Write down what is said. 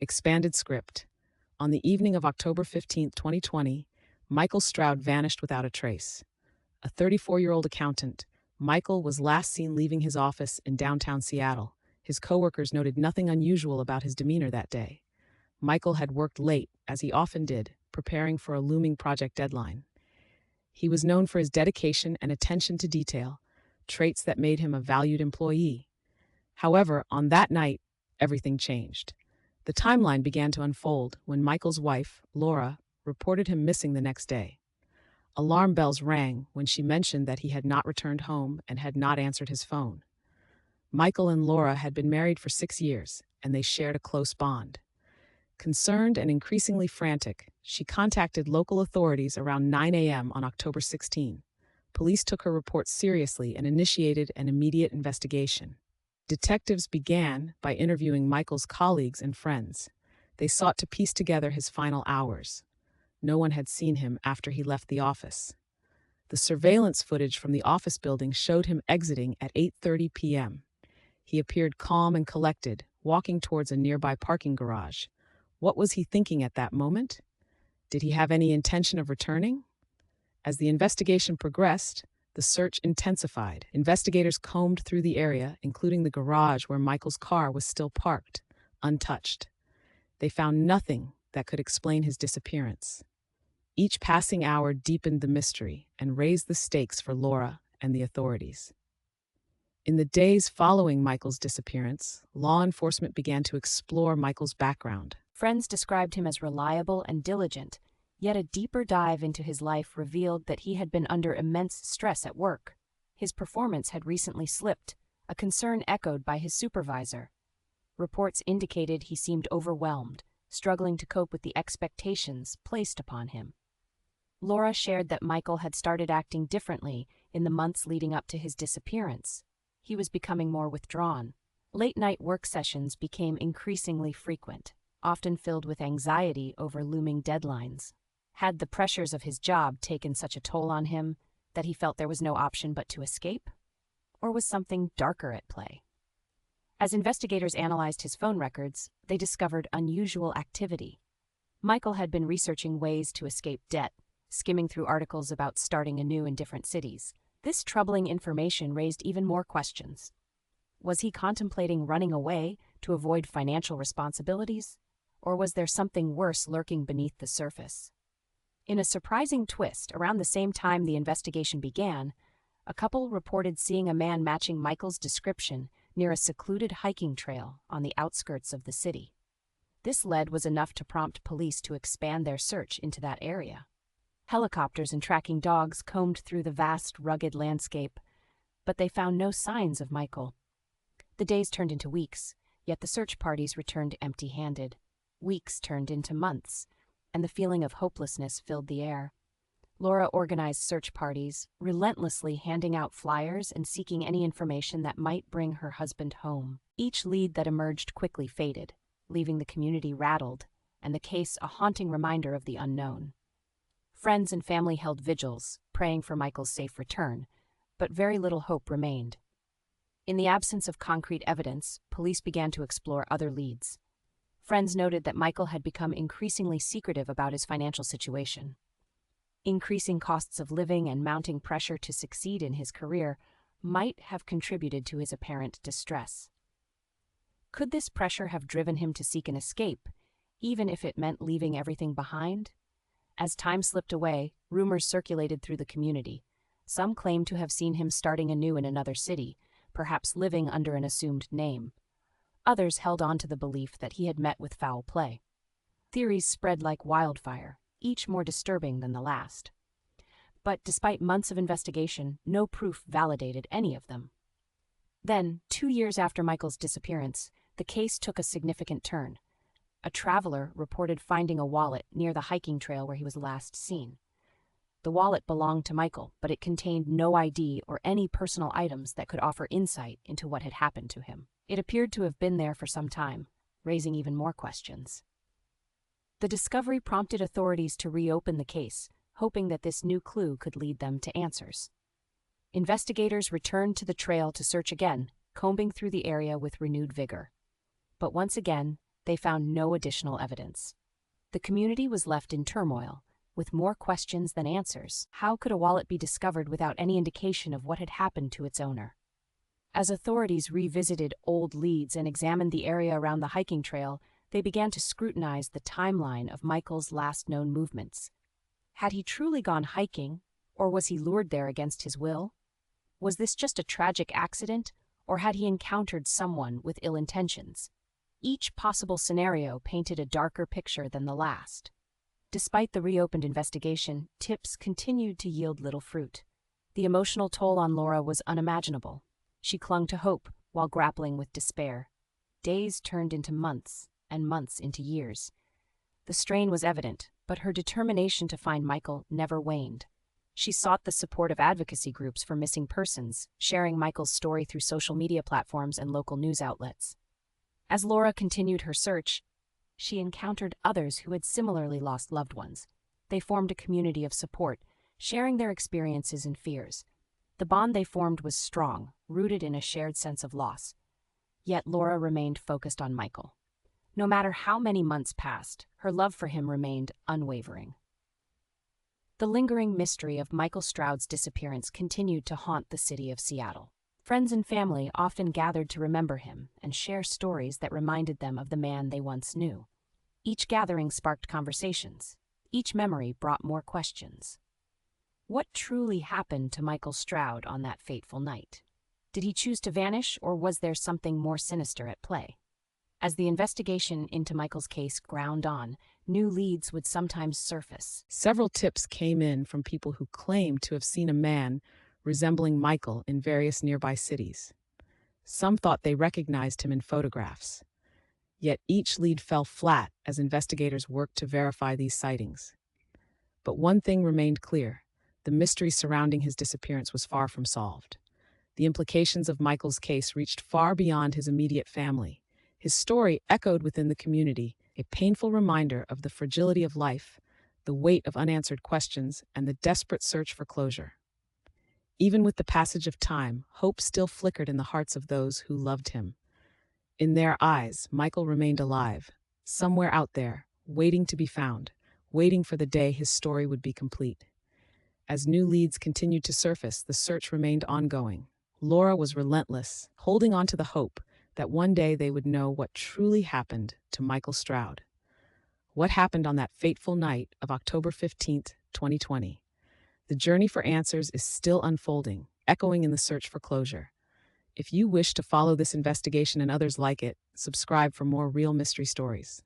Expanded script. On the evening of October 15th, 2020, Michael Stroud vanished without a trace. A 34-year-old accountant, Michael was last seen leaving his office in downtown Seattle. His coworkers noted nothing unusual about his demeanor that day. Michael had worked late, as he often did, preparing for a looming project deadline. He was known for his dedication and attention to detail, traits that made him a valued employee. However, on that night, everything changed. The timeline began to unfold when Michael's wife, Laura, reported him missing the next day. Alarm bells rang when she mentioned that he had not returned home and had not answered his phone. Michael and Laura had been married for 6 years, and they shared a close bond. Concerned and increasingly frantic, she contacted local authorities around 9 a.m. on October 16. Police took her report seriously and initiated an immediate investigation. Detectives began by interviewing Michael's colleagues and friends. They sought to piece together his final hours. No one had seen him after he left the office. The surveillance footage from the office building showed him exiting at 8:30 p.m. He appeared calm and collected, walking towards a nearby parking garage. What was he thinking at that moment? Did he have any intention of returning? As the investigation progressed, the search intensified. Investigators combed through the area, including the garage where Michael's car was still parked, untouched. They found nothing that could explain his disappearance. Each passing hour deepened the mystery and raised the stakes for Laura and the authorities. In the days following Michael's disappearance, law enforcement began to explore Michael's background. Friends described him as reliable and diligent, yet a deeper dive into his life revealed that he had been under immense stress at work. His performance had recently slipped, a concern echoed by his supervisor. Reports indicated he seemed overwhelmed, struggling to cope with the expectations placed upon him. Laura shared that Michael had started acting differently in the months leading up to his disappearance. He was becoming more withdrawn. Late-night work sessions became increasingly frequent, often filled with anxiety over looming deadlines. Had the pressures of his job taken such a toll on him that he felt there was no option but to escape? Or was something darker at play? As investigators analyzed his phone records, they discovered unusual activity. Michael had been researching ways to escape debt, skimming through articles about starting anew in different cities. This troubling information raised even more questions. Was he contemplating running away to avoid financial responsibilities? Or was there something worse lurking beneath the surface? In a surprising twist, around the same time the investigation began, a couple reported seeing a man matching Michael's description near a secluded hiking trail on the outskirts of the city. This lead was enough to prompt police to expand their search into that area. Helicopters and tracking dogs combed through the vast, rugged landscape, but they found no signs of Michael. The days turned into weeks, yet the search parties returned empty-handed. Weeks turned into months, and the feeling of hopelessness filled the air. Laura organized search parties, relentlessly handing out flyers and seeking any information that might bring her husband home. Each lead that emerged quickly faded, leaving the community rattled, and the case a haunting reminder of the unknown. Friends and family held vigils, praying for Michael's safe return, but very little hope remained. In the absence of concrete evidence, police began to explore other leads. Friends noted that Michael had become increasingly secretive about his financial situation. Increasing costs of living and mounting pressure to succeed in his career might have contributed to his apparent distress. Could this pressure have driven him to seek an escape, even if it meant leaving everything behind? As time slipped away, rumors circulated through the community. Some claimed to have seen him starting anew in another city, perhaps living under an assumed name. Others held on to the belief that he had met with foul play. Theories spread like wildfire, each more disturbing than the last. But despite months of investigation, no proof validated any of them. Then, 2 years after Michael's disappearance, the case took a significant turn. A traveler reported finding a wallet near the hiking trail where he was last seen. The wallet belonged to Michael, but it contained no ID or any personal items that could offer insight into what had happened to him. It appeared to have been there for some time, raising even more questions. The discovery prompted authorities to reopen the case, hoping that this new clue could lead them to answers. Investigators returned to the trail to search again, combing through the area with renewed vigor. But once again, they found no additional evidence. The community was left in turmoil, with more questions than answers. How could a wallet be discovered without any indication of what had happened to its owner? As authorities revisited old leads and examined the area around the hiking trail, they began to scrutinize the timeline of Michael's last known movements. Had he truly gone hiking, or was he lured there against his will? Was this just a tragic accident, or had he encountered someone with ill intentions? Each possible scenario painted a darker picture than the last. Despite the reopened investigation, tips continued to yield little fruit. The emotional toll on Laura was unimaginable. She clung to hope while grappling with despair. Days turned into months, and months into years. The strain was evident, but her determination to find Michael never waned. She sought the support of advocacy groups for missing persons, sharing Michael's story through social media platforms and local news outlets. As Laura continued her search, she encountered others who had similarly lost loved ones. They formed a community of support, sharing their experiences and fears. The bond they formed was strong, rooted in a shared sense of loss. Yet Laura remained focused on Michael. No matter how many months passed, her love for him remained unwavering. The lingering mystery of Michael Stroud's disappearance continued to haunt the city of Seattle. Friends and family often gathered to remember him and share stories that reminded them of the man they once knew. Each gathering sparked conversations. Each memory brought more questions. What truly happened to Michael Stroud on that fateful night? Did he choose to vanish, or was there something more sinister at play? As the investigation into Michael's case ground on, new leads would sometimes surface. Several tips came in from people who claimed to have seen a man resembling Michael in various nearby cities. Some thought they recognized him in photographs. Yet each lead fell flat as investigators worked to verify these sightings. But one thing remained clear: the mystery surrounding his disappearance was far from solved. The implications of Michael's case reached far beyond his immediate family. His story echoed within the community, a painful reminder of the fragility of life, the weight of unanswered questions, and the desperate search for closure. Even with the passage of time, hope still flickered in the hearts of those who loved him. In their eyes, Michael remained alive, somewhere out there, waiting to be found, waiting for the day his story would be complete. As new leads continued to surface, the search remained ongoing. Laura was relentless, holding on to the hope that one day they would know what truly happened to Michael Stroud. What happened on that fateful night of October 15th, 2020? The journey for answers is still unfolding, echoing in the search for closure. If you wish to follow this investigation and others like it, subscribe for more real mystery stories.